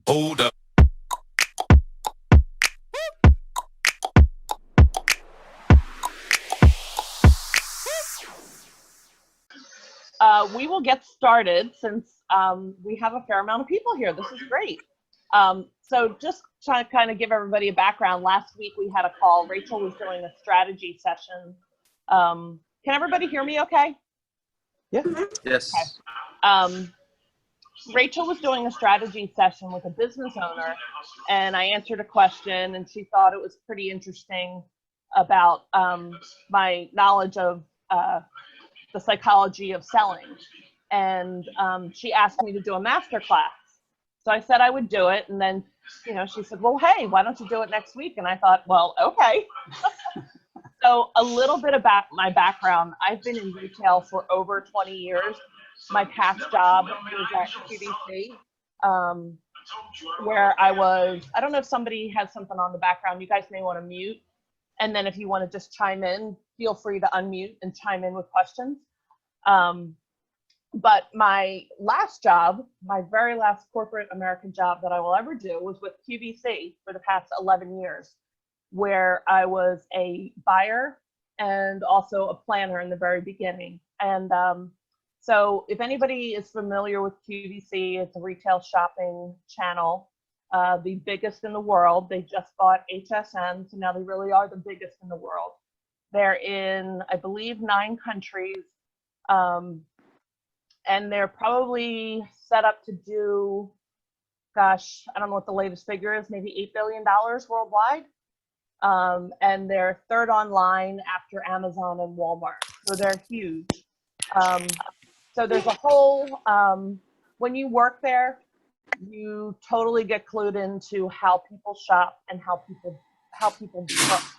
Hold up. We will get started since we have a fair amount of people here. This is great. So just trying to kind of give everybody a background. Last week we had a call. Rachel was doing a strategy session. Can everybody hear me okay? Yeah. Yes. Okay. Rachel was doing a strategy session with a business owner, and I answered a question, and she thought it was pretty interesting about my knowledge of the psychology of selling. And she asked me to do a masterclass. So I said I would do it. And then, she said, well, hey, why don't you do it next week? And I thought, well, okay. So a little bit about my background. I've been in retail for over 20 years. My past job was at QVC, where I don't know if somebody has something on the background. You guys may want to mute. And then if you want to just chime in, feel free to unmute and chime in with questions. But my last job, my very last corporate American job that I will ever do was with QVC for the past 11 years, where I was a buyer and also a planner in the very beginning. And so if anybody is familiar with QVC, it's a retail shopping channel, the biggest in the world. They just bought HSN, so now they really are the biggest in the world. They're in, I believe, 9 countries, and they're probably set up to do, gosh, I don't know what the latest figure is, maybe $8 billion worldwide. And they're third online after Amazon and Walmart, so they're huge. So there's a whole, when you work there, you totally get clued into how people shop and how people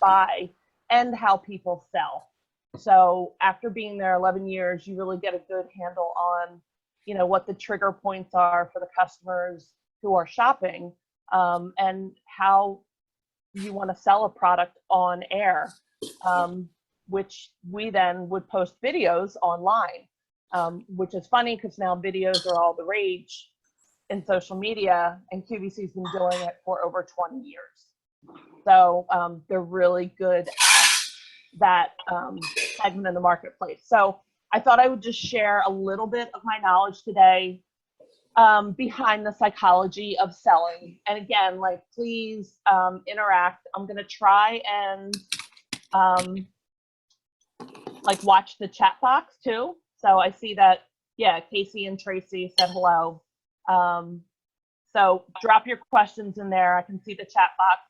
buy and how people sell. So after being there 11 years, you really get a good handle on, what the trigger points are for the customers who are shopping, and how you want to sell a product on air, which we then would post videos online, which is funny because now videos are all the rage in social media, and QVC's been doing it for over 20 years. So they're really good at that segment in the marketplace. So I thought I would just share a little bit of my knowledge today behind the psychology of selling. And again, please interact. I'm going to try and watch the chat box too. So I see that, yeah, Casey and Tracy said hello. So drop your questions in there. I can see the chat box.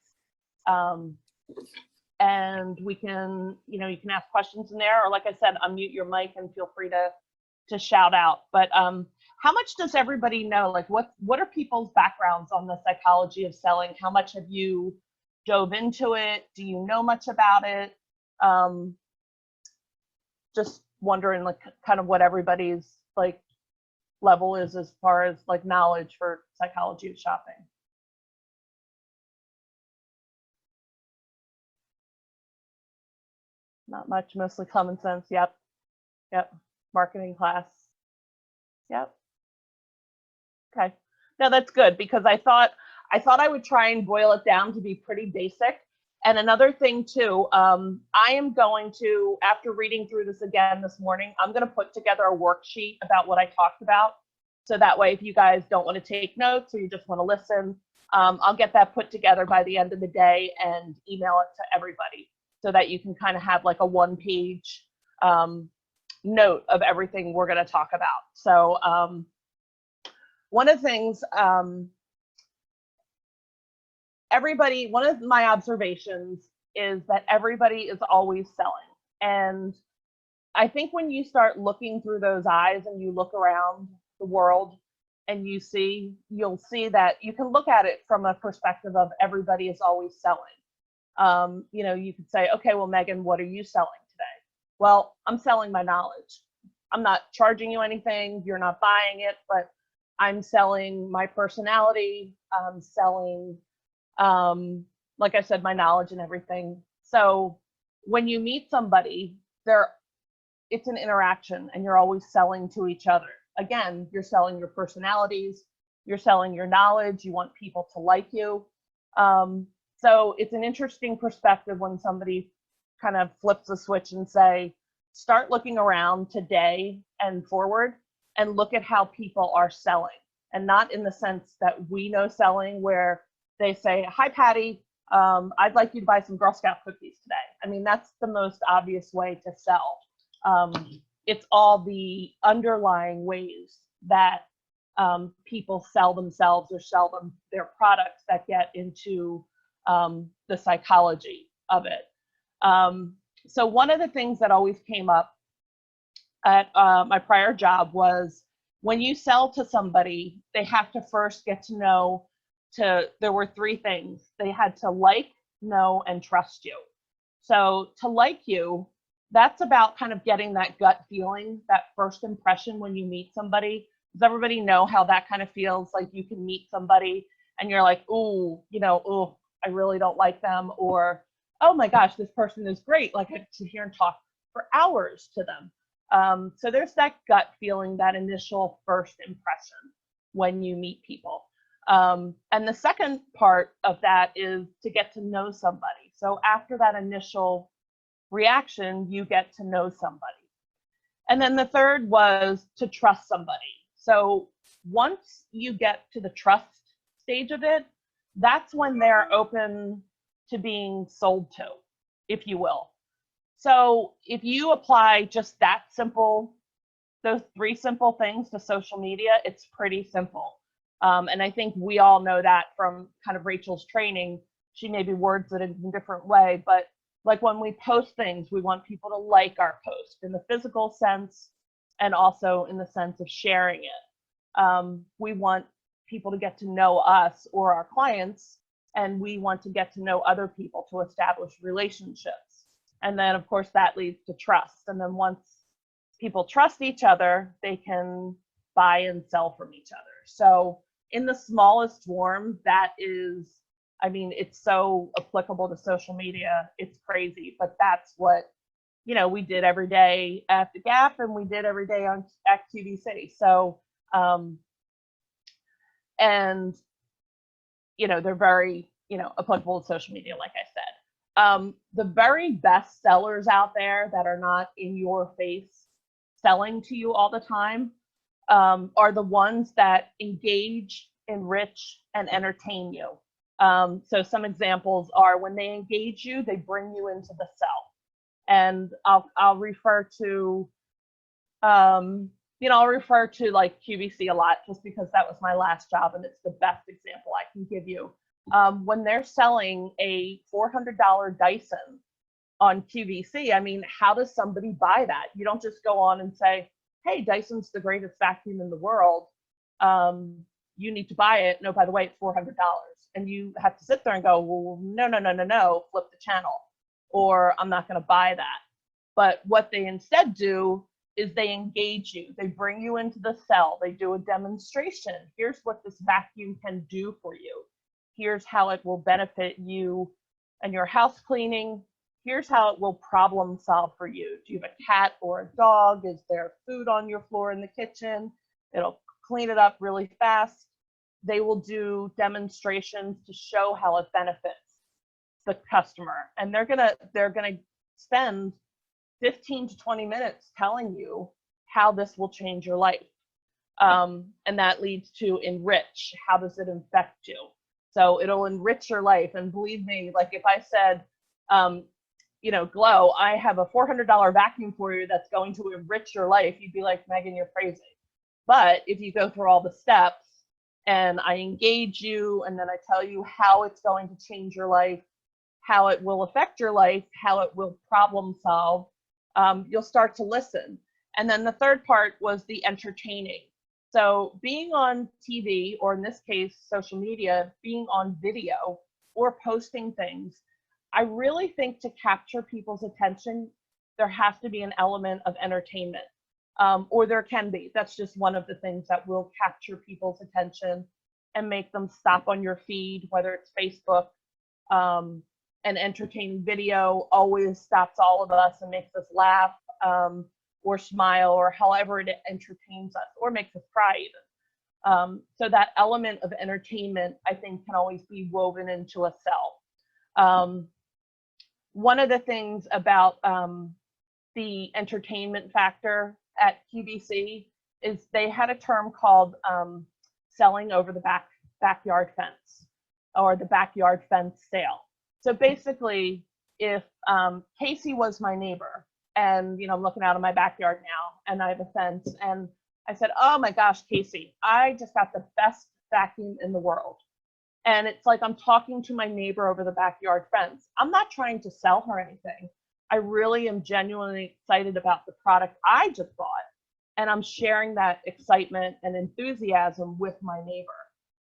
And we can, you can ask questions in there, or like I said, unmute your mic and feel free to shout out. But how much does everybody know? What are people's backgrounds on the psychology of selling? How much have you dove into it? Do you know much about it? Just wondering, kind of what everybody's level is as far as knowledge for psychology of shopping. Not much, mostly common sense. Yep. Marketing class. Yep. Okay. No, that's good, because I thought I would try and boil it down to be pretty basic. And another thing too, I am going to, after reading through this again this morning, I'm going to put together a worksheet about what I talked about. So that way, if you guys don't want to take notes or you just want to listen, I'll get that put together by the end of the day and email it to everybody, so that you can kind of have a one-page note of everything we're going to talk about. So one of the things, one of my observations is that everybody is always selling. And I think when you start looking through those eyes and you look around the world and you'll see that you can look at it from a perspective of everybody is always selling. You could say, okay, well, Megan, what are you selling today? Well, I'm selling my knowledge. I'm not charging you anything. You're not buying it, but I'm selling my personality. I'm selling, like I said, my knowledge and everything. So when you meet somebody, it's an interaction, and you're always selling to each other. Again, you're selling your personalities, you're selling your knowledge, you want people to like you. So it's an interesting perspective when somebody kind of flips the switch and say, start looking around today and forward and look at how people are selling. And not in the sense that we know selling where they say, hi, Patty, I'd like you to buy some Girl Scout cookies today. I mean, that's the most obvious way to sell. It's all the underlying ways that people sell themselves or sell them their products that get into the psychology of it. So one of the things that always came up at my prior job was when you sell to somebody, they have to first get to know there were three things. They had to like, know, and trust you. So to like you, that's about kind of getting that gut feeling, that first impression when you meet somebody. Does everybody know how that kind of feels? Like you can meet somebody and you're like, ooh, ooh, I really don't like them. Or, oh my gosh, this person is great. Like I sit here and talk for hours to them. So there's that gut feeling, that initial first impression when you meet people. And the second part of that is to get to know somebody. So after that initial reaction, you get to know somebody. And then the third was to trust somebody. So once you get to the trust stage of it, that's when they're open to being sold to, if you will. So if you apply just that simple, those three simple things to social media, it's pretty simple. And I think we all know that from kind of Rachel's training. She maybe words it in a different way, but like when we post things, we want people to like our post in the physical sense and also in the sense of sharing it. We want people to get to know us or our clients, and we want to get to know other people to establish relationships. And then, of course, that leads to trust. And then once people trust each other, they can buy and sell from each other. So in the smallest form, that is, I mean, it's so applicable to social media. It's crazy, but that's what, we did every day at the Gap and we did every day at QVC. So, and, they're very, applicable to social media, like I said. The very best sellers out there that are not in your face selling to you all the time are the ones that engage, enrich, and entertain you. So some examples are when they engage you, they bring you into the sell. And I'll refer to, I'll refer to like QVC a lot just because that was my last job and it's the best example I can give you. When they're selling a $400 Dyson on QVC, I mean, how does somebody buy that? You don't just go on and say, hey, Dyson's the greatest vacuum in the world. You need to buy it. No, by the way, it's $400. And you have to sit there and go, well, no, flip the channel, or I'm not going to buy that. But what they instead do is they engage you. They bring you into the cell. They do a demonstration. Here's what this vacuum can do for you. Here's how it will benefit you and your house cleaning. Here's how it will problem solve for you. Do you have a cat or a dog? Is there food on your floor in the kitchen? It'll clean it up really fast. They will do demonstrations to show how it benefits the customer. And they're gonna spend 15 to 20 minutes telling you how this will change your life. And that leads to enrich. How does it affect you? So it'll enrich your life. And believe me, like if I said, Glow, I have a $400 vacuum for you that's going to enrich your life, you'd be like, Megan, you're crazy. But if you go through all the steps and I engage you and then I tell you how it's going to change your life, how it will affect your life, how it will problem solve, you'll start to listen. And then the third part was the entertaining. So being on TV, or in this case, social media, being on video or posting things, I really think to capture people's attention, there has to be an element of entertainment, or there can be. That's just one of the things that will capture people's attention and make them stop on your feed, whether it's Facebook. An entertaining video always stops all of us and makes us laugh or smile, or however it entertains us, or makes us cry even. So that element of entertainment, I think, can always be woven into a sell. One of the things about the entertainment factor at QVC is they had a term called selling over the backyard fence, or the backyard fence sale. So basically, if Casey was my neighbor, and I'm looking out of my backyard now, and I have a fence, and I said, "Oh my gosh, Casey, I just got the best vacuum in the world." And it's like I'm talking to my neighbor over the backyard fence. I'm not trying to sell her anything. I really am genuinely excited about the product I just bought, and I'm sharing that excitement and enthusiasm with my neighbor.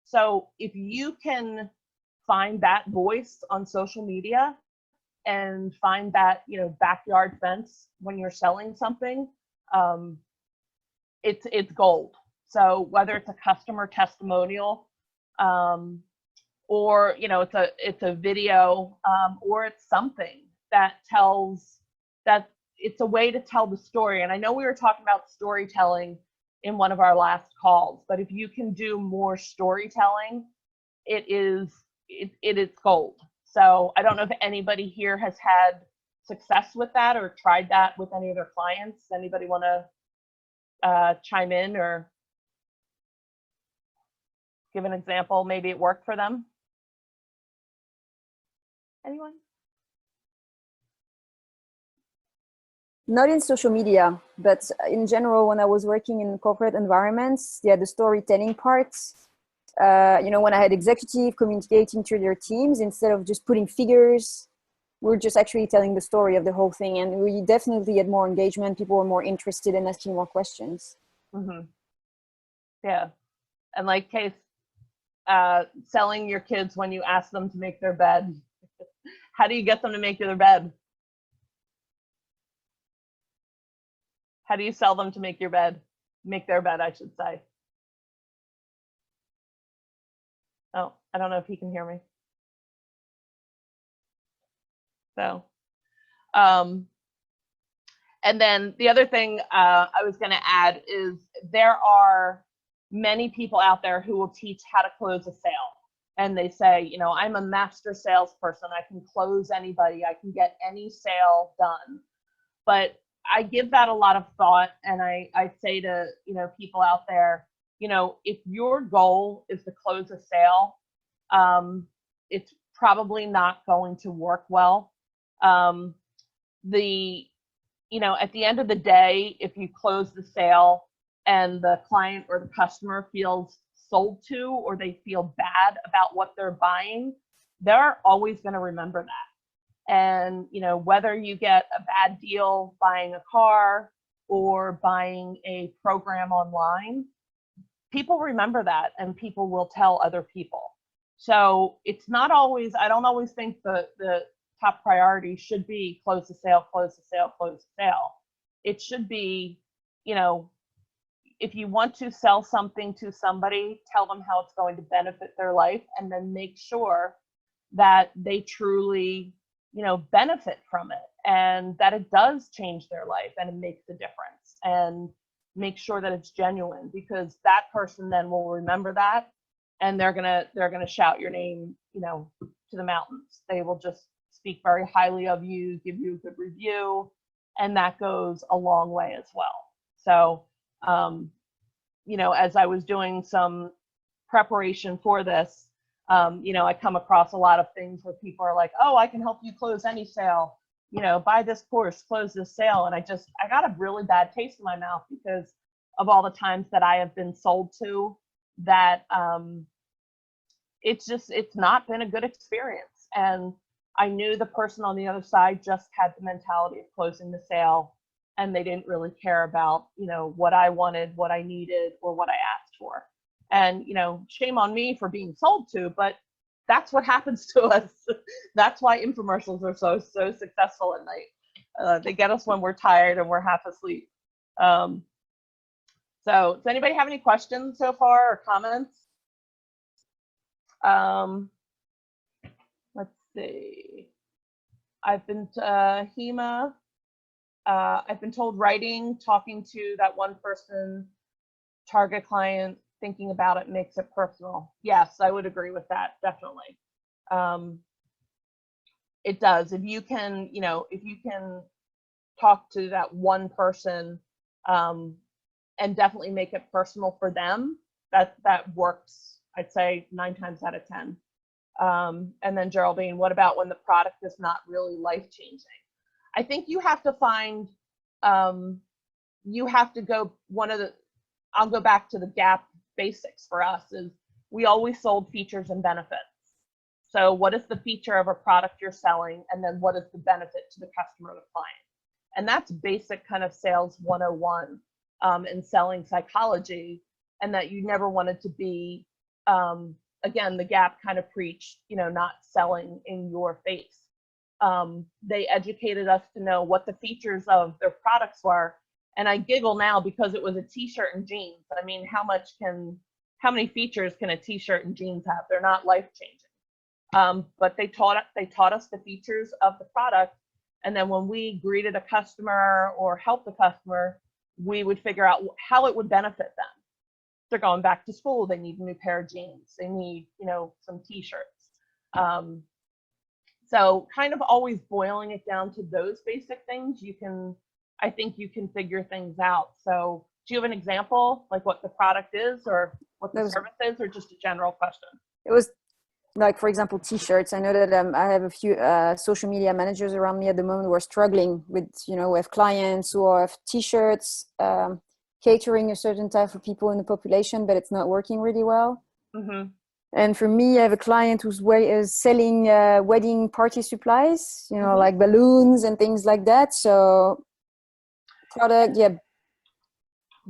So if you can find that voice on social media and find that backyard fence when you're selling something, it's gold. So whether it's a customer testimonial, or it's a video, or it's something that tells, that it's a way to tell the story. And I know we were talking about storytelling in one of our last calls, but if you can do more storytelling, it is gold. So I don't know if anybody here has had success with that or tried that with any of their clients. Anybody want to chime in or give an example? Maybe it worked for them. Anyone? Not in social media, but in general, when I was working in corporate environments, the storytelling parts, when I had executive communicating to their teams, instead of just putting figures, we're just actually telling the story of the whole thing. And we definitely had more engagement. People were more interested in asking more questions. Mm-hmm. Yeah. And like Case, selling your kids when you ask them to make their bed. How do you get them to make their bed? How do you sell them to make their bed, I should say? Oh, I don't know if he can hear me. So, and then the other thing I was going to add is there are many people out there who will teach how to close a sale. And they say, I'm a master salesperson. I can close anybody. I can get any sale done. But I give that a lot of thought, and I say to people out there, if your goal is to close a sale, it's probably not going to work well. At the end of the day, if you close the sale and the client or the customer feels sold to, or they feel bad about what they're buying, they're always going to remember that. And, whether you get a bad deal buying a car or buying a program online, people remember that, and people will tell other people. So it's not always, I don't always think the top priority should be close the sale, close the sale, close the sale. It should be, if you want to sell something to somebody, tell them how it's going to benefit their life, and then make sure that they truly benefit from it, and that it does change their life and it makes a difference, and make sure that it's genuine, because that person then will remember that, and they're gonna shout your name to the mountains. They will just speak very highly of you, give you a good review, and that goes a long way as well. So as I was doing some preparation for this, I come across a lot of things where people are like, "Oh, I can help you close any sale, buy this course, close this sale." And I got a really bad taste in my mouth because of all the times that I have been sold to that. It's not been a good experience. And I knew the person on the other side just had the mentality of closing the sale, and they didn't really care about, what I wanted, what I needed, or what I asked for. And, shame on me for being sold to, but that's what happens to us. That's why infomercials are so successful at night. They get us when we're tired and we're half asleep. So does anybody have any questions so far or comments? Let's see. I've been Hema. I've been told writing, talking to that one person, target client, thinking about it makes it personal. Yes, I would agree with that, definitely. It does. If you can, if you can talk to that one person, and definitely make it personal for them, that works, I'd say 9 times out of 10. And then Geraldine, what about when the product is not really life-changing? I think you have to find, you have to go, I'll go back to the Gap basics for us is we always sold features and benefits. So what is the feature of a product you're selling? And then what is the benefit to the customer or the client? And that's basic kind of sales 101 in selling psychology, and that you never wanted to be, again, the Gap kind of preached, not selling in your face. They educated us to know what the features of their products were. And I giggle now because it was a t-shirt and jeans. I mean, how many features can a t-shirt and jeans have? They're not life-changing. But they taught us the features of the product. And then when we greeted a customer or helped the customer, we would figure out how it would benefit them. They're going back to school. They need a new pair of jeans. They need, some t-shirts. So kind of always boiling it down to those basic things, I think you can figure things out. So do you have an example, like what the product is or what the service is, or just a general question? It was like, for example, t-shirts. I know that I have a few social media managers around me at the moment who are struggling with, with clients who have t-shirts, catering a certain type of people in the population, but it's not working really well. Mm-hmm. And for me, I have a client who's selling wedding party supplies, mm-hmm. like balloons and things like that. So product, yeah.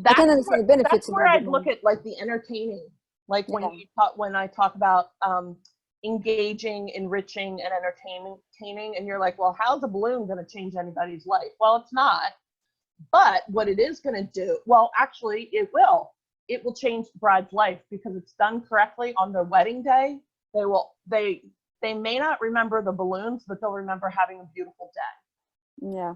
I can understand the benefits. That's where I'd look at like the entertaining, like when I talk about engaging, enriching, and entertaining, and you're like, well, how's a balloon going to change anybody's life? Well, it's not. But what it is going to do, well, actually, it will. It will change the bride's life because it's done correctly on their wedding day. They may not remember the balloons, but they'll remember having a beautiful day. Yeah.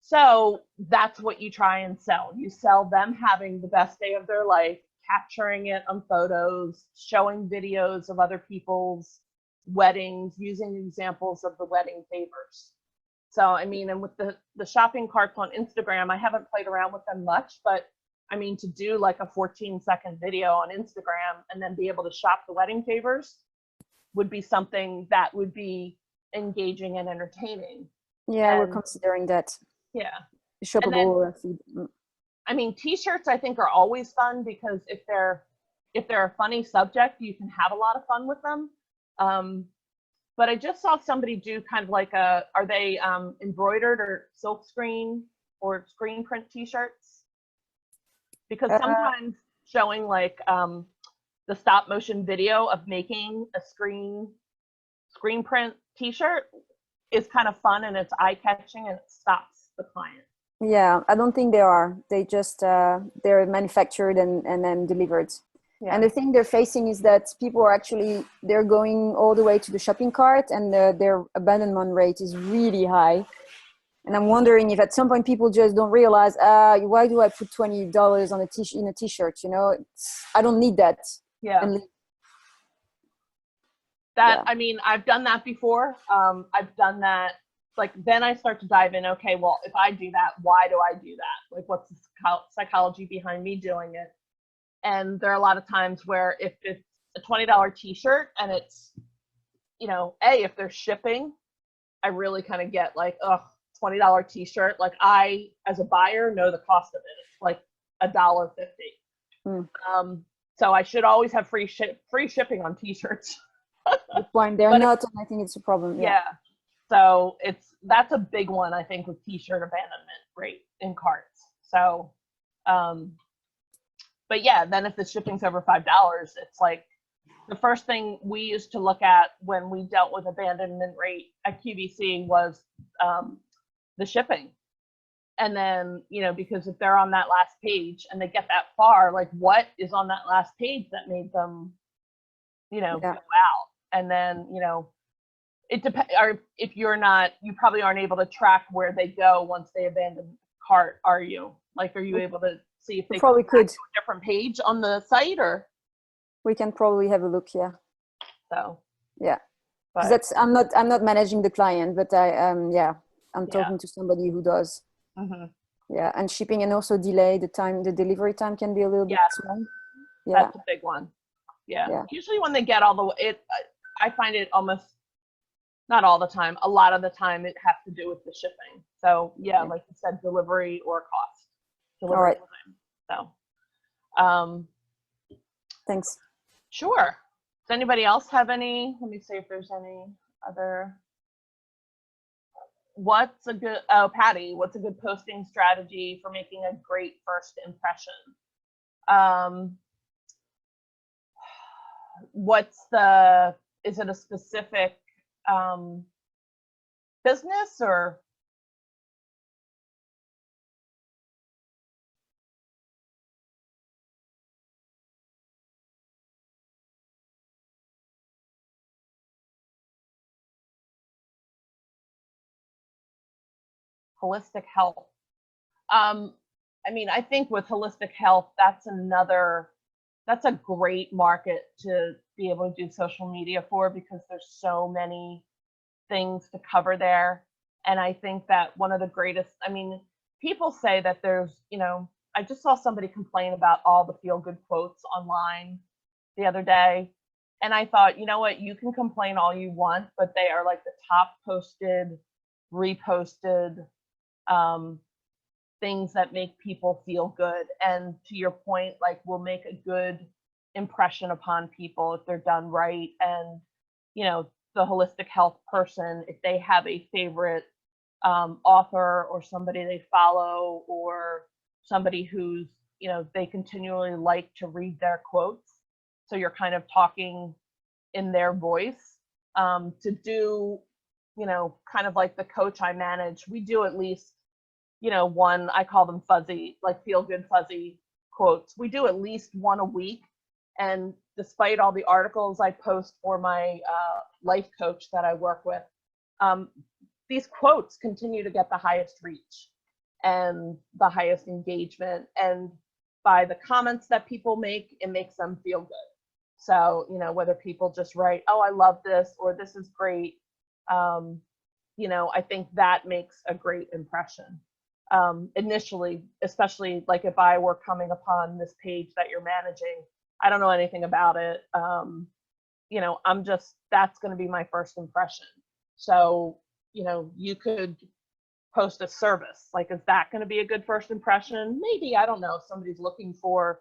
So that's what you try and sell. You sell them having the best day of their life, capturing it on photos, showing videos of other people's weddings, using examples of the wedding favors. So, I mean, and with the shopping carts on Instagram, I haven't played around with them much, but I mean, to do like a 14-second video on Instagram and then be able to shop the wedding favors would be something that would be engaging and entertaining. Yeah, we're considering that. Yeah. Shoppable. I mean, t-shirts I think are always fun because if they're a funny subject, you can have a lot of fun with them. But I just saw somebody do kind of like are they embroidered or silk screen or screen print t-shirts? Because sometimes showing like the stop motion video of making a screen print t-shirt is kind of fun and it's eye-catching and it stops the client. Yeah, I don't think they are. They just they're manufactured and then delivered. Yeah. And the thing they're facing is that people are they're going all the way to the shopping cart, and their abandonment rate is really high. And I'm wondering if at some point people just don't realize, why do I put $20 on in a t-shirt? I don't need that. Yeah. I mean, I've done that before. I've done that. Like, then I start to dive in. Okay, well, if I do that, why do I do that? Like, what's the psychology behind me doing it? And there are a lot of times where if it's a $20 t-shirt and it's, if they're shipping, I really kind of get like, $20 t-shirt. Like, I, as a buyer, know the cost of it. It's like $1.50. So I should always have free shipping on t-shirts. Good point. They're not, and I think it's a problem. Yeah. So that's a big one, I think, with t-shirt abandonment rate in carts. So, but yeah, then if the shipping's over $5, it's like the first thing we used to look at when we dealt with abandonment rate at QVC was the shipping. And then, because if they're on that last page and they get that far, like what is on that last page that made them, go out? And then, it depends. Or if you're not, you probably aren't able to track where they go once they abandon the cart. Are you? Like, are you able to see if We they probably come back could. to a different page on the site, or We can probably have a look. Yeah. so. Yeah. Because But that's I'm not managing the client, but I'm yeah. talking to somebody who does. Mm-hmm. Yeah, and shipping and also delay the delivery time can be a little bit long. Yeah. That's a big one. Yeah. Yeah. Usually when they get all the way, I find it almost, not all the time, a lot of the time it has to do with the shipping. So yeah, like you said, delivery or cost. Delivery All right. time. So Thanks. sure. Does anybody else have any? Let me see if there's any other. What's a good, oh, Patty, what's a good posting strategy for making a great first impression? Is it a specific business or? Holistic health. I mean, I think with holistic health, that's a great market to be able to do social media for, because there's so many things to cover there. And I think that one of the greatest, I mean, people say that there's, I just saw somebody complain about all the feel-good quotes online the other day. And I thought, you know what, you can complain all you want, but they are like the top posted, reposted things that make people feel good. And to your point, like, will make a good impression upon people if they're done right. And, the holistic health person, if they have a favorite author or somebody they follow, or somebody who's, they continually like to read their quotes. So you're kind of talking in their voice, to do, kind of like the coach I manage, we do at least, one, I call them fuzzy, like feel good fuzzy quotes. We do at least one a week. And despite all the articles I post for my life coach that I work with, these quotes continue to get the highest reach and the highest engagement. And by the comments that people make, it makes them feel good. So, whether people just write, oh, I love this, or this is great, I think that makes a great impression. Initially, especially like if I were coming upon this page that you're managing, I don't know anything about it. That's going to be my first impression. So, you could post a service. Like, is that going to be a good first impression? Maybe, I don't know, if somebody's looking for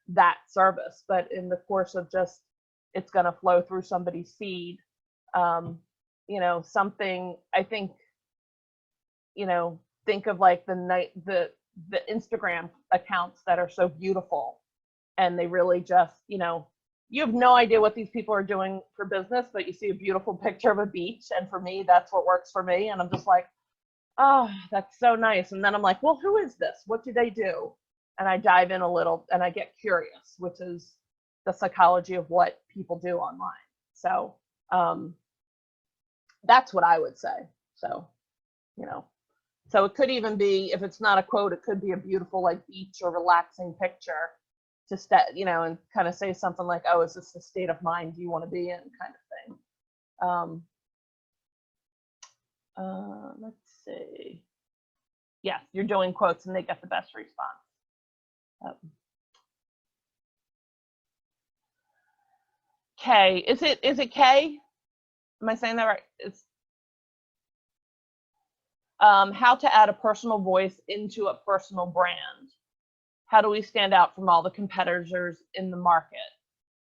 that service, but in the course of just, it's going to flow through somebody's feed. Something, I think, think of like the Instagram accounts that are so beautiful, and they really just, you have no idea what these people are doing for business, but you see a beautiful picture of a beach. And for me, that's what works for me. And I'm just like, oh, that's so nice. And then I'm like, well, who is this? What do they do? And I dive in a little and I get curious, which is the psychology of what people do online. So that's what I would say. So, so it could even be, if it's not a quote, it could be a beautiful like beach or relaxing picture to and kind of say something like, oh, is this the state of mind you want to be in, kind of thing. Let's see. Yes, you're doing quotes and they get the best response. Kay, is it Kay? Am I saying that right? It's how to add a personal voice into a personal brand. How do we stand out from all the competitors in the market?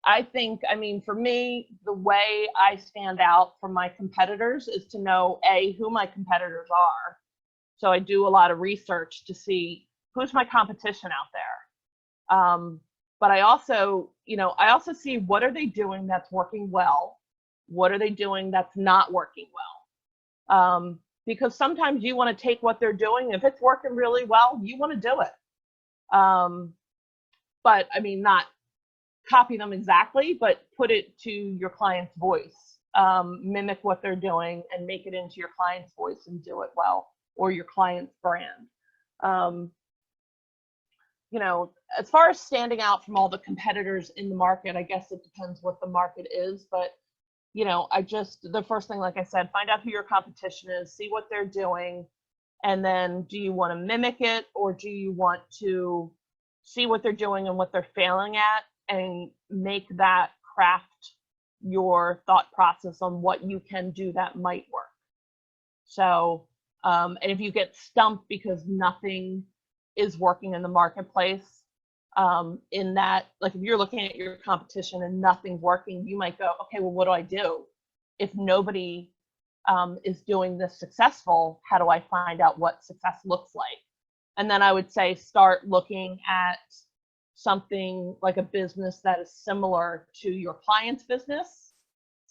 I think, for me, the way I stand out from my competitors is to know, who my competitors are. So I do a lot of research to see who's my competition out there. But I also see what are they doing that's working well? What are they doing that's not working well? Because sometimes you want to take what they're doing. If it's working really well, you want to do it. But not copy them exactly, but put it to your client's voice. Mimic what they're doing and make it into your client's voice and do it well, or your client's brand. you know, as far as standing out from all the competitors in the market, I guess it depends what the market is, but you know, the first thing, like I said, find out who your competition is, see what they're doing, and then do you want to mimic it, or do you want to see what they're doing and what they're failing at and make that craft your thought process on what you can do that might work. So, and if you get stumped because nothing is working in the marketplace, in that, like if you're looking at your competition and nothing's working, you might go, okay, well, what do I do? If nobody is doing this successful, how do I find out what success looks like? And then I would say start looking at something like a business that is similar to your client's business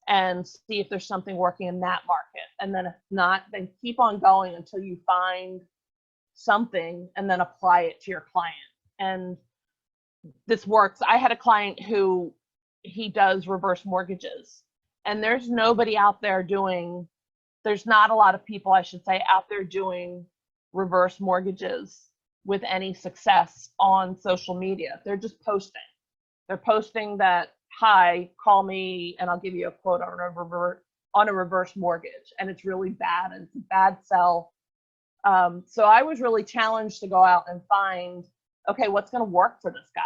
and see if there's something working in that market. And then if not, then keep on going until you find something and then apply it to your client. And this works. I had a client who he does reverse mortgages, and there's nobody out there doing, there's not a lot of people, I should say, out there doing reverse mortgages with any success on social media. They're just posting. They're posting that, hi, call me and I'll give you a quote on a reverse mortgage. And it's really bad, and it's a bad sell. So I was really challenged to go out and find, okay, what's going to work for this guy?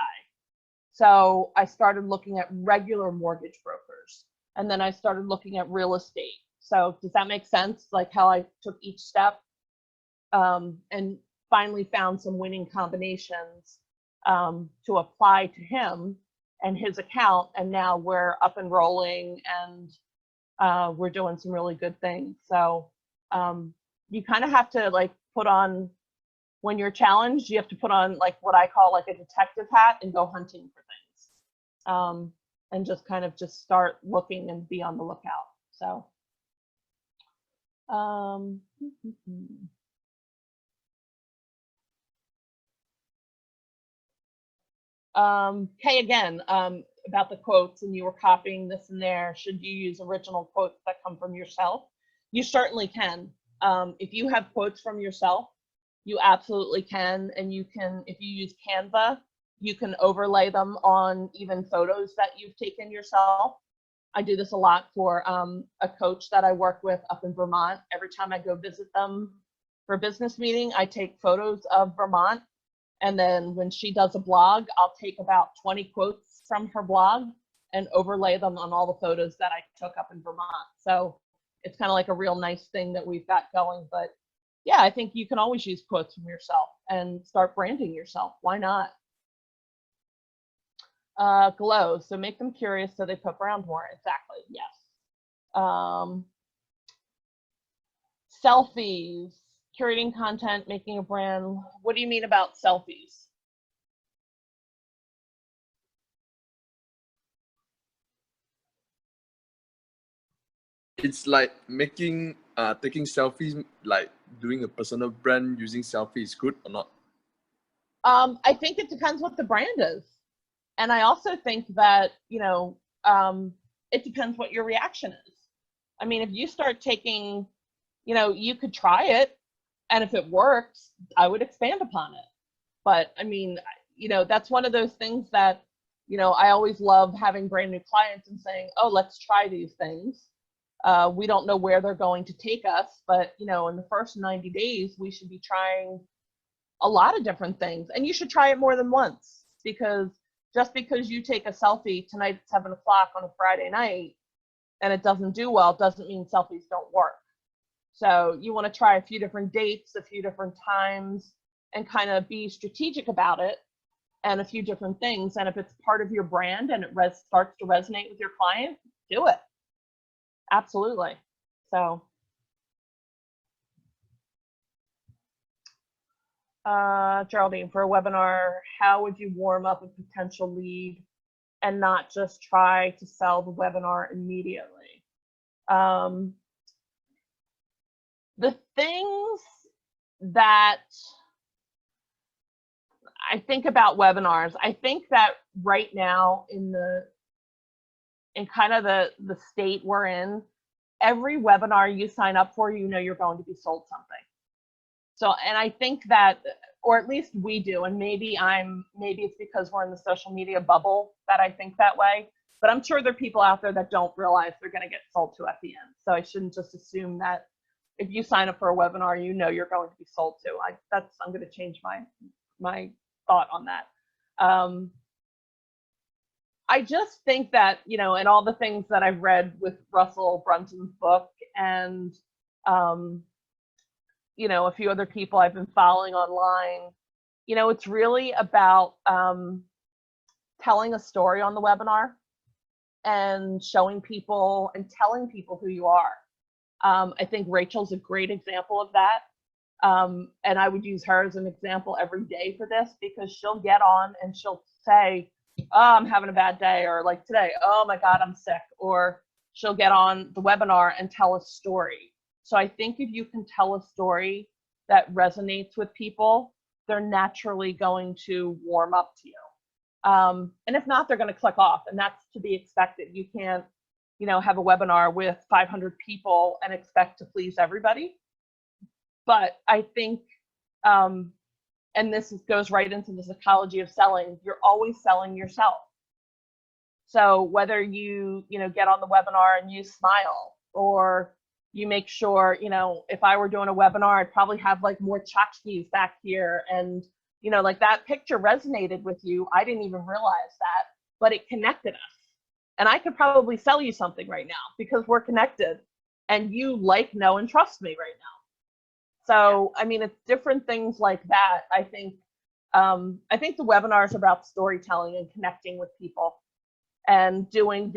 So I started looking at regular mortgage brokers, and then I started looking at real estate. So does that make sense? Like how I took each step, and finally found some winning combinations to apply to him and his account. And now we're up and rolling, and we're doing some really good things. So you kind of have to like put on, when you're challenged, you have to put on like what I call like a detective hat and go hunting for things, and just kind of just start looking and be on the lookout. So Kay, again, about the quotes, and you were copying this and there. Should you use original quotes that come from yourself? You certainly can. If you have quotes from yourself, you absolutely can. And you can, if you use Canva, you can overlay them on even photos that you've taken yourself. I do this a lot for a coach that I work with up in Vermont. Every time I go visit them for a business meeting, I take photos of Vermont. And then when she does a blog, I'll take about 20 quotes from her blog and overlay them on all the photos that I took up in Vermont. So it's kind of like a real nice thing that we've got going. But yeah, I think you can always use quotes from yourself and start branding yourself. Why not? Glow. So make them curious so they poke around more. Exactly. Yes. Selfies. Curating content, making a brand. What do you mean about selfies? It's like making, taking selfies, like doing a personal brand using selfies, good or not? I think it depends what the brand is. And I also think that, you know, it depends what your reaction is. I mean, if you start taking, you know, you could try it, and if it works, I would expand upon it. But I mean, you know, that's one of those things that, you know, I always love having brand new clients and saying, oh, let's try these things. We don't know where they're going to take us, but, you know, in the first 90 days, we should be trying a lot of different things. And you should try it more than once, because just because you take a selfie tonight at 7 o'clock on a Friday night and it doesn't do well, doesn't mean selfies don't work. So you want to try a few different dates, a few different times, and kind of be strategic about it, and a few different things. And if it's part of your brand and it starts to resonate with your client, do it. Absolutely. So Geraldine, for a webinar, how would you warm up a potential lead and not just try to sell the webinar immediately? The things that I think about webinars, I think that right now in kind of the state we're in, every webinar you sign up for, you know you're going to be sold something. So, and I think that, or at least we do, and maybe it's because we're in the social media bubble that I think that way, but I'm sure there are people out there that don't realize they're going to get sold to at the end. So I shouldn't just assume that if you sign up for a webinar, you know you're going to be sold to. I'm going to change my thought on that. I just think that, you know, and all the things that I've read with Russell Brunson's book and, you know, a few other people I've been following online, you know, it's really about telling a story on the webinar and showing people and telling people who you are. I think Rachel's a great example of that. And I would use her as an example every day for this, because she'll get on and she'll say, oh, I'm having a bad day, or like today, oh my God, I'm sick, or she'll get on the webinar and tell a story. So I think if you can tell a story that resonates with people, they're naturally going to warm up to you. And if not, they're going to click off, and that's to be expected. You can't, you know, have a webinar with 500 people and expect to please everybody. But I think, and this goes right into the psychology of selling, you're always selling yourself. So whether you know, get on the webinar and you smile, or you make sure, you know, if I were doing a webinar, I'd probably have like more tchotchkes back here, and, you know, like that picture resonated with you. I didn't even realize that, but it connected us. And I could probably sell you something right now because we're connected and you like, know, and trust me right now. So, I mean, it's different things like that. I think the webinars are about storytelling and connecting with people and doing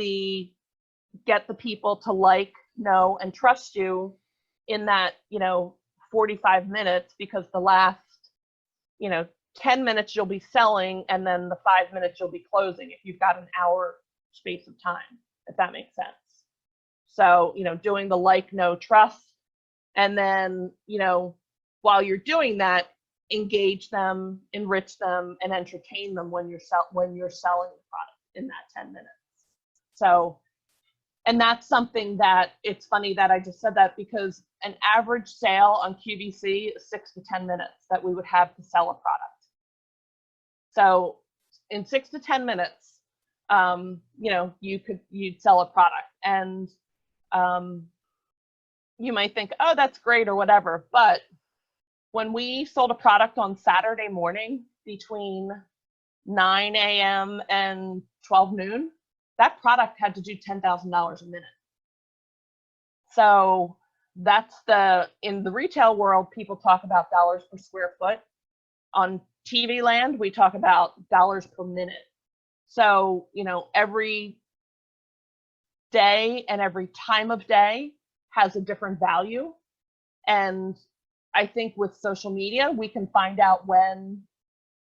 get the people to like, know, and trust you in that, you know, 45 minutes, because the last, you know, 10 minutes you'll be selling, and then the 5 minutes you'll be closing if you've got an hour space of time, if that makes sense. So, you know, doing the like, know, trust, and then, you know, while you're doing that, engage them, enrich them, and entertain them when you're selling the product in that 10 minutes. So, and that's something that, it's funny that I just said that, because an average sale on QVC is 6 to 10 minutes that we would have to sell a product. So in 6 to 10 minutes, you know, you'd sell a product, and you might think, oh, that's great or whatever. But when we sold a product on Saturday morning between 9 a.m. and 12 noon, that product had to do $10,000 a minute. So that's in the retail world, people talk about dollars per square foot. On TV land, we talk about dollars per minute. So, you know, every day and every time of day has a different value. And I think with social media, we can find out when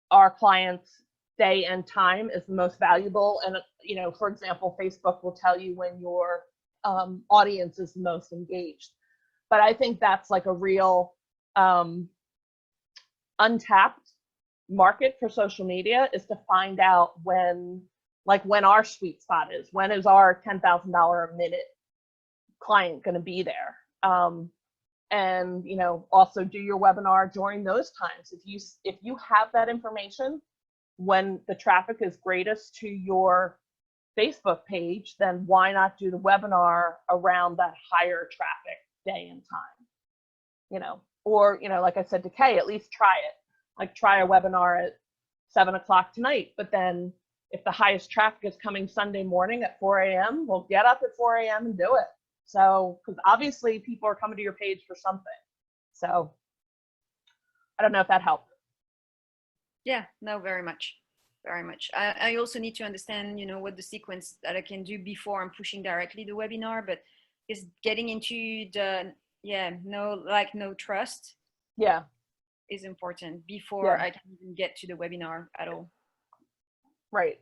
our clients' day and time is the most valuable. And, you know, for example, Facebook will tell you when your audience is the most engaged. But I think that's like a real untapped market for social media, is to find out when our sweet spot is. When is our $10,000 a minute client going to be there? And, you know, also do your webinar during those times. If you have that information when the traffic is greatest to your Facebook page, then why not do the webinar around that higher traffic day and time? You know, or, you know, like I said to Kay, at least try it. Like, try a webinar at 7 o'clock tonight, but then if the highest traffic is coming Sunday morning at 4 a.m., well, get up at 4 a.m. and do it. So, because obviously people are coming to your page for something. So I don't know if that helped. Yeah, no, very much. Very much. I also need to understand, you know, what the sequence that I can do before I'm pushing directly the webinar, but is getting into the, no trust. Yeah. Is important before I can even get to the webinar at all. Right.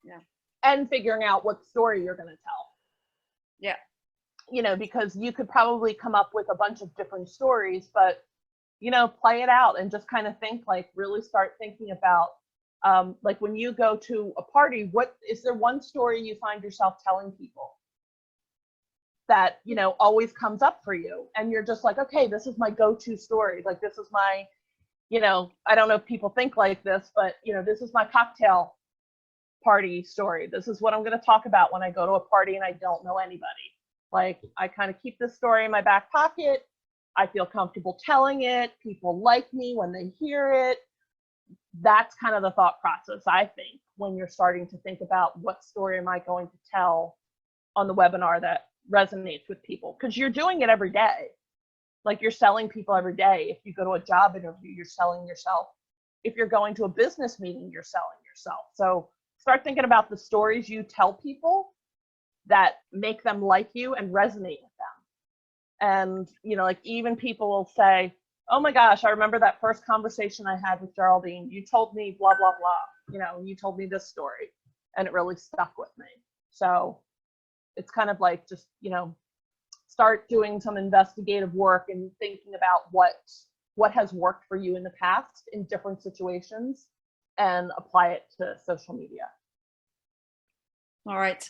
Yeah. And figuring out what story you're going to tell. Yeah. You know, because you could probably come up with a bunch of different stories, but, you know, play it out and just kind of think, like, really start thinking about, like, when you go to a party, what is there one story you find yourself telling people? that, you know, always comes up for you. And you're just like, okay, this is my go-to story. Like, this is my, you know, I don't know if people think like this, but, you know, this is my cocktail party story. This is what I'm going to talk about when I go to a party and I don't know anybody. Like, I kind of keep this story in my back pocket. I feel comfortable telling it. People like me when they hear it. That's kind of the thought process, I think, when you're starting to think about what story am I going to tell on the webinar that resonates with people, because you're doing it every day. Like, you're selling people every day. If you go to a job interview, you're selling yourself. If you're going to a business meeting, you're selling yourself. So start thinking about the stories you tell people that make them like you and resonate with them. And, you know, like, even people will say, oh my gosh, I remember that first conversation I had with Geraldine. You told me blah, blah, blah. You know, you told me this story and it really stuck with me. So it's kind of like, just, you know, start doing some investigative work and thinking about what has worked for you in the past in different situations and apply it to social media. All right.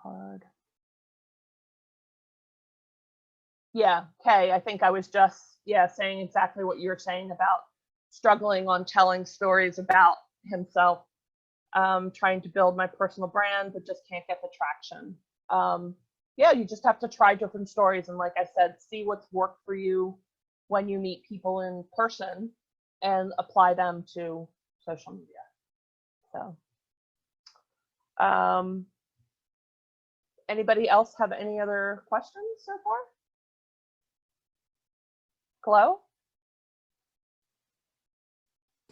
Hard. Yeah, Kay, I think I was just, saying exactly what you're saying about struggling on telling stories about himself, trying to build my personal brand, but just can't get the traction. You just have to try different stories. And like I said, see what's worked for you when you meet people in person and apply them to social media. So, anybody else have any other questions so far? Chloe?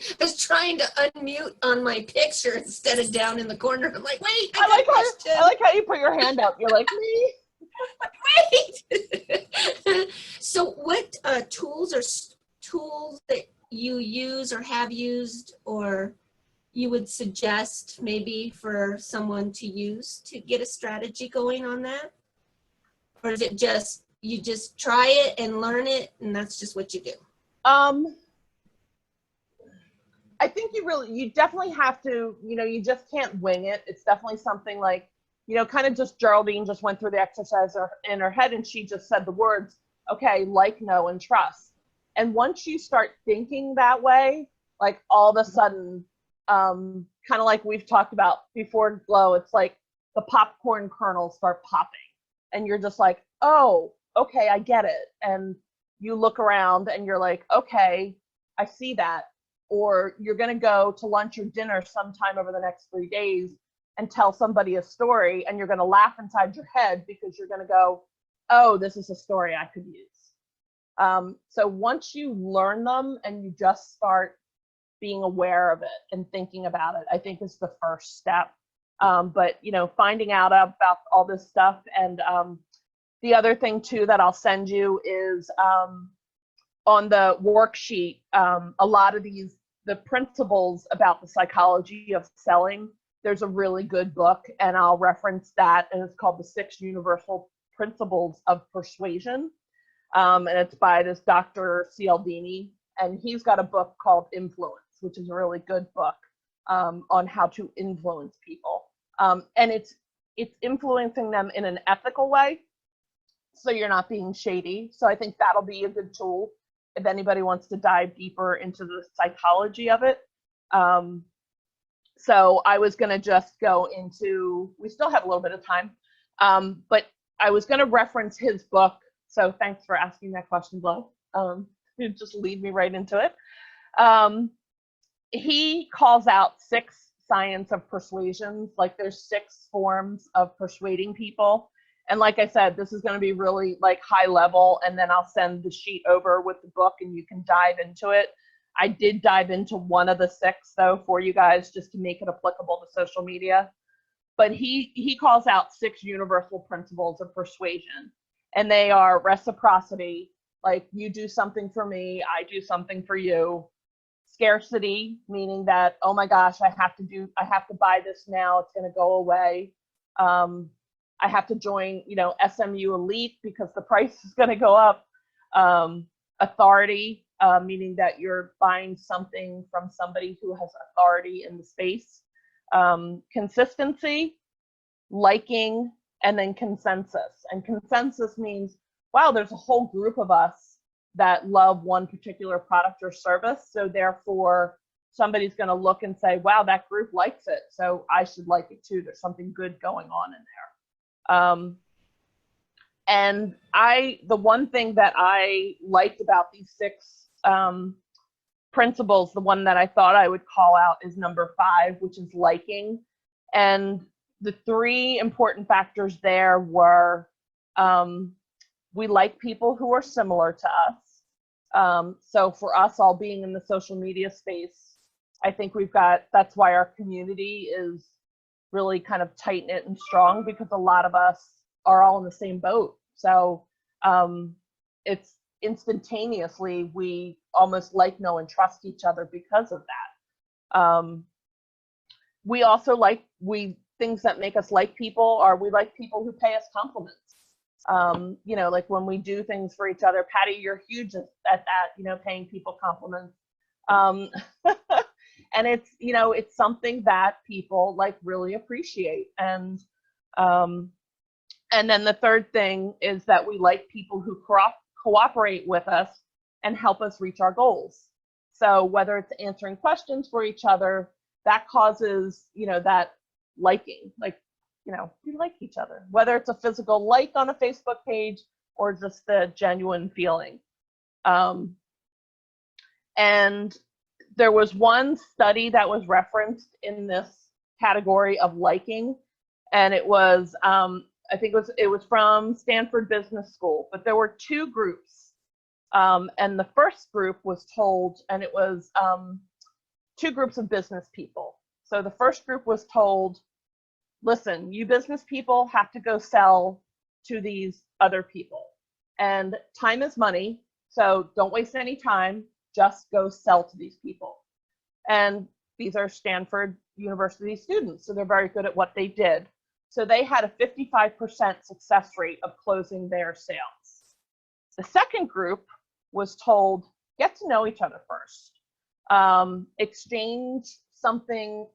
I was trying to unmute on my picture instead of down in the corner. I'm like, wait, I like how you put your hand up. You're like, me? Wait. So what tools that you use or have used or you would suggest maybe for someone to use to get a strategy going on that? Or is it just, you just try it and learn it and that's just what you do? I think you definitely have to, you know, you just can't wing it. It's definitely something like, you know, kind of just Geraldine just went through the exercise in her head and she just said the words, okay, like, know, and trust. And once you start thinking that way, like, all of a sudden, kind of like we've talked about before, Glow, it's like the popcorn kernels start popping and you're just like, oh, okay, I get it. And you look around and you're like, okay, I see that. Or you're going to go to lunch or dinner sometime over the next 3 days and tell somebody a story and you're going to laugh inside your head because you're going to go, oh, this is a story I could use. So once you learn them and you just start being aware of it and thinking about it, I think is the first step. But, you know, finding out about all this stuff. And the other thing too that I'll send you is on the worksheet, a lot of the principles about the psychology of selling, there's a really good book and I'll reference that, and it's called the 6 Universal Principles of Persuasion. And it's by this Dr. Cialdini, and he's got a book called Influence, which is a really good book on how to influence people. And it's influencing them in an ethical way, so you're not being shady. So I think that'll be a good tool if anybody wants to dive deeper into the psychology of it. So I was going to just go into, we still have a little bit of time, but I was going to reference his book. So thanks for asking that question, Flo. You just lead me right into it. He calls out 6 Science of Persuasions, like there's 6 forms of persuading people. And like I said, this is going to be really like high level, and then I'll send the sheet over with the book and you can dive into it. I did dive into one of the 6 though for you guys just to make it applicable to social media. But he calls out 6 universal principles of persuasion, and they are reciprocity, like you do something for me, I do something for you. Scarcity, meaning that, oh my gosh, I have to buy this now, it's going to go away. I have to join, you know, SMU Elite because the price is going to go up. Authority, meaning that you're buying something from somebody who has authority in the space. consistency, liking, and then consensus. And consensus means, wow, there's a whole group of us that love one particular product or service. So therefore, somebody's going to look and say, wow, that group likes it, so I should like it too. There's something good going on in there. And the one thing that I liked about these 6 principles, the one that I thought I would call out is number 5, which is liking. And the 3 important factors there were, we like people who are similar to us. So for us all being in the social media space, I think that's why our community is really kind of tight knit and strong, because a lot of us are all in the same boat. So it's instantaneously, we almost like, know, and trust each other because of that. We also things that make us like people are, we like people who pay us compliments. You know, like when we do things for each other. Patty, you're huge at that, you know, paying people compliments. And it's, you know, it's something that people like really appreciate. And then the third thing is that we like people who cooperate with us and help us reach our goals. So whether it's answering questions for each other, that causes, you know, that liking, like, you know, we like each other, whether it's a physical like on a Facebook page or just the genuine feeling. And there was one study that was referenced in this category of liking, and it was, I think it was from Stanford Business School, but there were 2 groups. And the first group was told, and it was 2 groups of business people. So the first group was told, listen, you business people have to go sell to these other people. And time is money, so don't waste any time, just go sell to these people. And these are Stanford University students, so they're very good at what they did. So they had a 55% success rate of closing their sales. The second group was told, get to know each other first. Exchange something,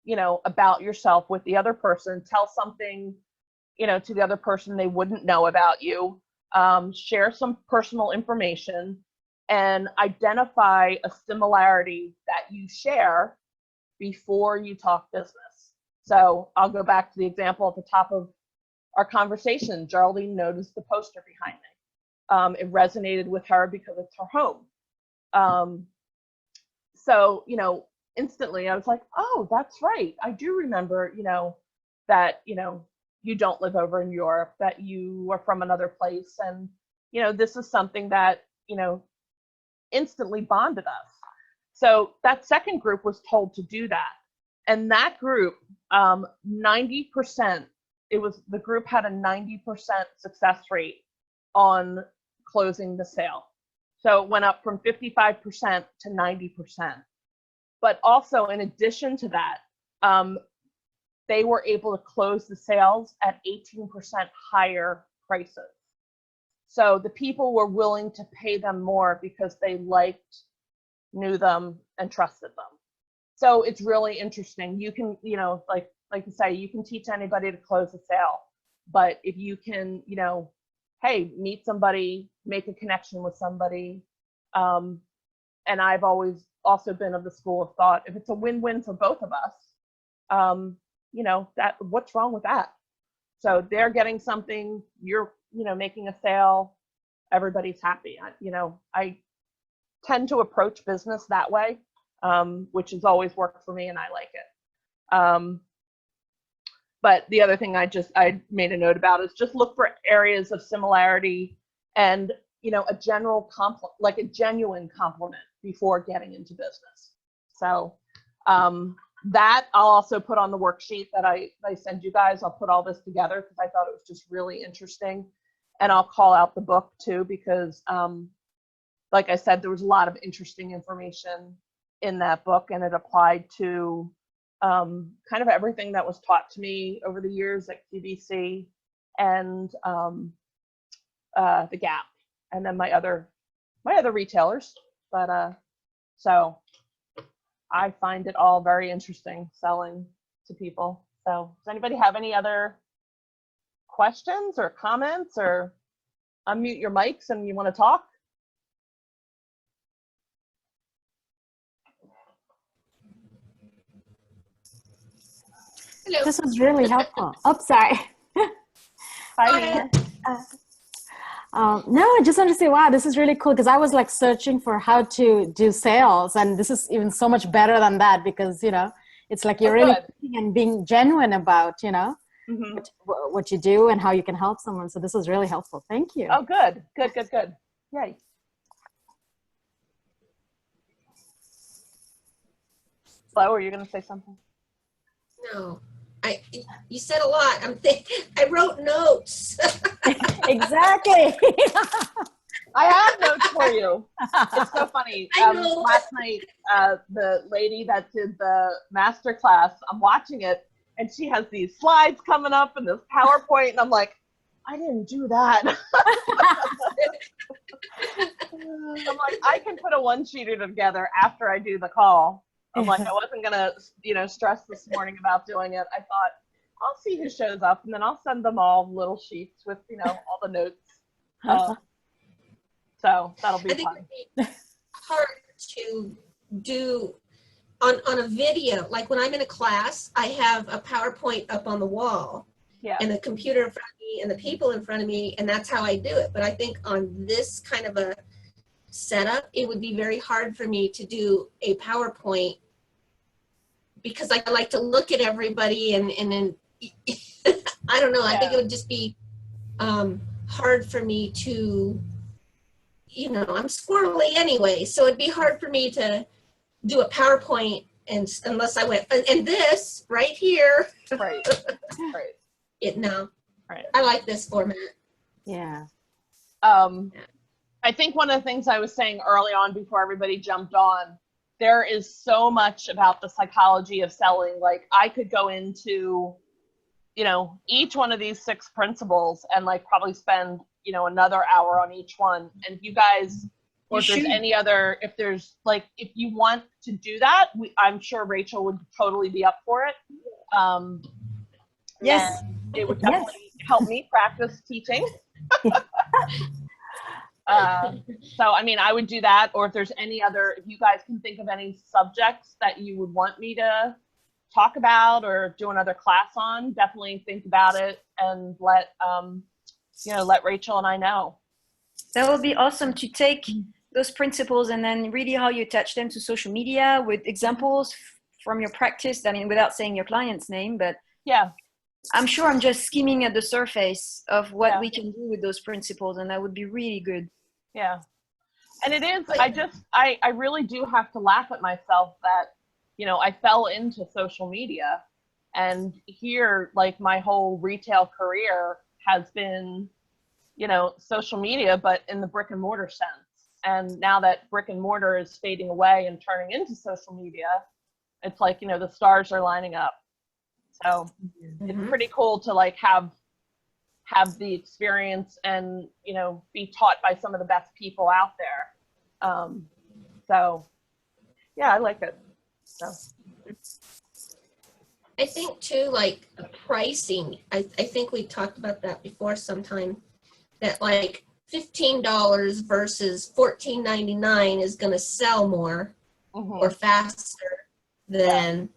you know, about yourself with the other person. Tell something, you know, to the other person they wouldn't know about you. Share some personal information and identify a similarity that you share before you talk business. So I'll go back to the example at the top of our conversation. Geraldine noticed the poster behind me. It resonated with her because it's her home. So, you know, instantly I was like, oh, that's right. I do remember, you know, that, you know, you don't live over in Europe, that you are from another place. And, you know, this is something that, you know, instantly bonded us. So that second group was told to do that. And that group, 90%, the group had a 90% success rate on closing the sale. So it went up from 55% to 90%. But also in addition to that, they were able to close the sales at 18% higher prices. So the people were willing to pay them more because they liked, knew them, and trusted them. So it's really interesting. You can, you know, like you say, you can teach anybody to close a sale, but if you can, you know, hey, meet somebody, make a connection with somebody. And I've always also been of the school of thought, if it's a win-win for both of us, you know, what's wrong with that? So they're getting something, you're, you know, making a sale, everybody's happy. I tend to approach business that way, which has always worked for me, and I like it. But the other thing I made a note about is just look for areas of similarity and, you know, a general compliment, like a genuine compliment before getting into business. So that I'll also put on the worksheet that I send you guys. I'll put all this together because I thought it was just really interesting. And I'll call out the book too, because like I said, there was a lot of interesting information in that book, and it applied to kind of everything that was taught to me over the years at QVC and the Gap, and then my other retailers. But so I find it all very interesting, selling to people. So does anybody have any other questions or comments, or unmute your mics and you want to talk? Hello. This was really helpful. Oh, sorry. Hi, No, I just want to say, wow, this is really cool, because I was like searching for how to do sales, and this is even so much better than that, because, you know, it's like you're really thinking and being genuine about, you know, what you do and how you can help someone. So this is really helpful. Thank you. Oh, good. Yay. Flo, are you going to say something? No, you said a lot. I wrote notes. Exactly. I have notes for you. It's so funny. I know. Last night, the lady that did the Masterclass, I'm watching it, and she has these slides coming up and this PowerPoint, and I'm like, I didn't do that. I'm like, I can put a one-sheeter together after I do the call. I'm like, I wasn't gonna, you know, stress this morning about doing it. I thought, I'll see who shows up, and then I'll send them all little sheets with, you know, all the notes. So that'll be fun. I think it would be hard to do on a video. Like when I'm in a class, I have a PowerPoint up on the wall, and a computer in front of me and the people in front of me, and that's how I do it. But I think on this kind of a setup, it would be very hard for me to do a PowerPoint, because I like to look at everybody and then I don't know. I think it would just be hard for me to, you know, I'm squirrely anyway, so it'd be hard for me to do a PowerPoint unless I went and this right here. Right. Right. I like this format. Yeah. I think one of the things I was saying early on before everybody jumped on, there is so much about the psychology of selling. Like I could go into, you know, each one of these 6 principles and like probably spend, you know, another hour on each one. And you guys, or if there's any other, if there's like, if you want to do that, I'm sure Rachel would totally be up for it. Yes. It would definitely help me practice teaching. So, I mean, I would do that, or if there's any other, if you guys can think of any subjects that you would want me to talk about or do another class on, definitely think about it and let Rachel and I know. That would be awesome to take those principles and then really how you attach them to social media with examples from your practice. I mean, without saying your client's name, but yeah, I'm sure I'm just skimming at the surface of what we can do with those principles, and that would be really good. Yeah. And it is, I really do have to laugh at myself that, you know, I fell into social media, and here, like my whole retail career has been, you know, social media, but in the brick and mortar sense. And now that brick and mortar is fading away and turning into social media, it's like, you know, the stars are lining up. So it's pretty cool to like have the experience and, you know, be taught by some of the best people out there. So yeah, I like it. So I think too, like pricing, I think we talked about that before sometime, that like $15 versus $14.99 is going to sell more or faster than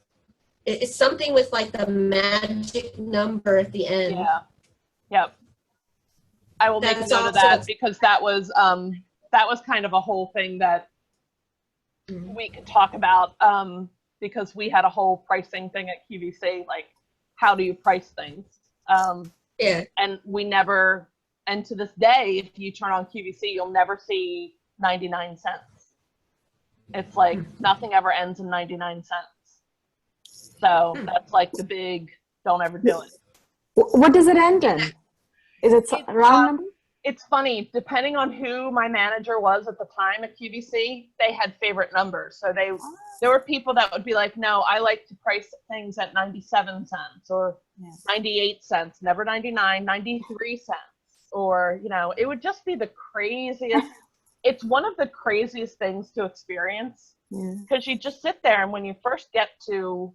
it's something with like the magic number at the end. Yeah. Yep. I will make a note of that, because that was kind of a whole thing that we could talk about, because we had a whole pricing thing at QVC, like how do you price things? And we never, and to this day, if you turn on QVC, you'll never see 99 cents. It's like nothing ever ends in 99 cents. So that's like the big, don't ever do it. What does it end in? Is it a round number? It's funny, depending on who my manager was at the time at QVC, they had favorite numbers. So there were people that would be like, no, I like to price things at 97 cents or 98 cents, never 99, 93 cents. Or, you know, it would just be the craziest. It's one of the craziest things to experience, because you just sit there, and when you first get to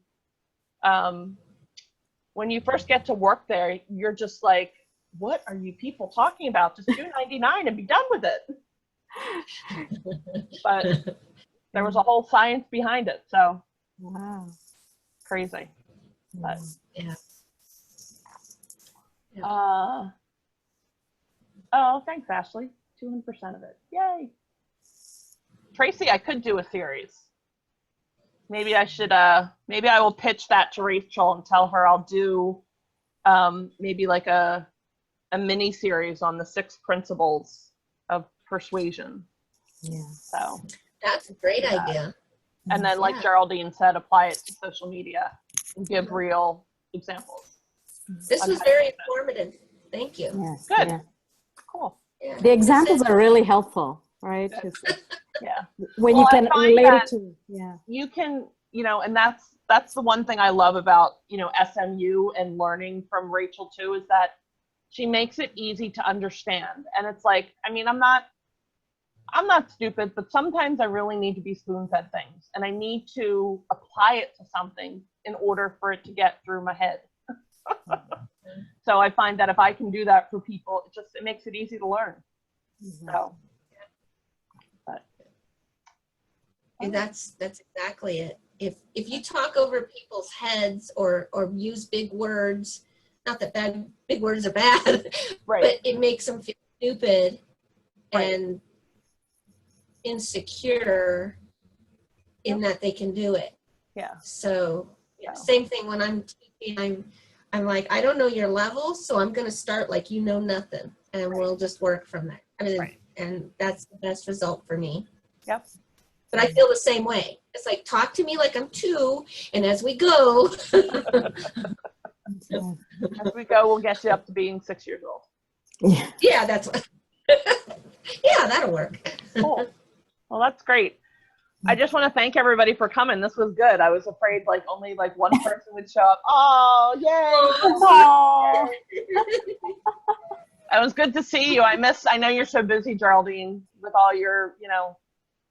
when you first get to work there, you're just like, what are you people talking about? Just $2.99 and be done with it. But there was a whole science behind it. So Wow. crazy. But, Yeah. oh, thanks, Ashley. 200% of it. Yay. Tracy, I could do a series. Maybe I should, maybe I will pitch that to Rachel and tell her I'll do maybe like a mini series on the 6 principles of persuasion. Yeah. So That's a great idea. and then, like Geraldine said, apply it to social media and give real examples. This was very informative. Thank you. Yes. Good. Yeah. Cool. Yeah. The examples are really helpful, right? It's like Yeah. when Well, you I can find relate that it to, yeah. You can, you know, and that's the one thing I love about, you know, SMU and learning from Rachel too, is that she makes it easy to understand. And it's like, I mean, I'm not stupid, but sometimes I really need to be spoon-fed things, and I need to apply it to something in order for it to get through my head. So I find that if I can do that for people, it makes it easy to learn. So, but And that's exactly it. If you talk over people's heads or use big words, not that big words are bad, right. but it makes them feel stupid Right. and insecure in that they can do it. Yeah. So same thing when I'm teaching, I'm like, I don't know your level, so I'm going to start like you know nothing, and we'll just work from there. I mean, and that's the best result for me. Yep. But I feel the same way. It's like, talk to me like I'm 2, and as we go. As we go, we'll get you up to being 6 years old. Yeah, that's what. Yeah, that'll work. Cool. Well, that's great. I just want to thank everybody for coming. This was good. I was afraid like only like one person would show up. Oh, yay. It was good to see you. I know you're so busy, Geraldine, with all your, you know,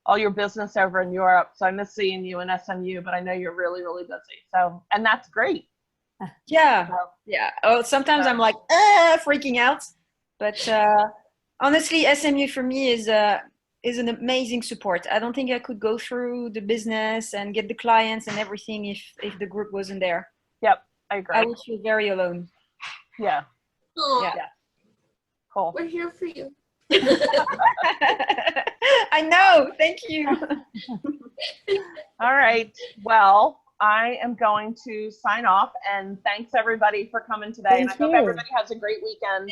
all your business over in Europe. So I miss seeing you in SMU, but I know you're really, really busy. So, and that's great. Yeah. So, Yeah. Oh, sometimes I'm like, freaking out. But honestly, SMU for me is an amazing support. I don't think I could go through the business and get the clients and everything if the group wasn't there. yep, I agree. I would feel very alone. Yeah. Oh, Yeah. Cool. we're here for you. I know. Thank you. All right. Well, I am going to sign off, and thanks everybody for coming today. And I hope everybody has a great weekend.